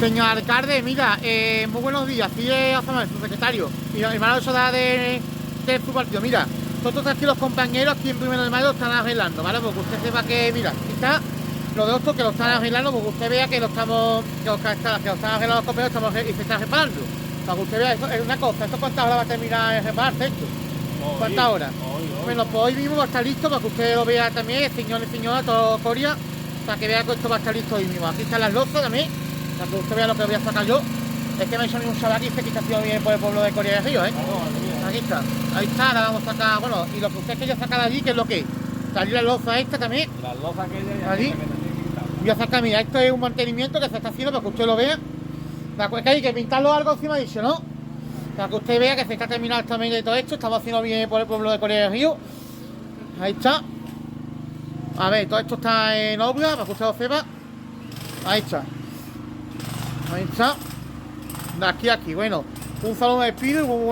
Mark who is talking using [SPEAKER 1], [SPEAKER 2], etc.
[SPEAKER 1] Señor alcalde, mira, muy buenos días. Aquí es Azamar, su secretario y hermano de Soda de su partido. Mira, todos aquí los compañeros aquí en 1 de mayo están arreglando, ¿vale? Porque usted sepa que, mira, aquí está lo de esto que lo están arreglando, porque usted vea que lo estamos, que lo están arreglando los compañeros y se están reparando. Para que usted vea, eso es una cosa. ¿Esto cuántas horas va a terminar de repararse esto? ¿Cuántas horas? Bueno, pues hoy mismo va a estar listo para que usted lo vea también, señor y señora, todo Coria, para que vea que esto va a estar listo hoy mismo. Aquí están las losas también, para que usted vea lo que voy a sacar yo. Es que me ha hecho un chaval aquí que está haciendo bien por el pueblo de Coria del Río, ¿eh? Aquí está, ahí está, ahora vamos a sacar, bueno, y lo que usted quiere sacar de allí, ¿qué es lo que es? Salir la loza esta también.
[SPEAKER 2] Las lozas que ella
[SPEAKER 1] allí. Voy a sacar, mira, esto es un mantenimiento que se está haciendo para que usted lo vea. Es que hay que pintarlo algo encima dicho, ¿no? Para que usted vea que se está terminando también de todo esto. Estamos haciendo bien por el pueblo de Coria del Río. Ahí está. A ver, todo esto está en obra, para que usted lo sepa. Ahí está. Ahí está. De aquí a aquí, bueno. Un saludo de despido y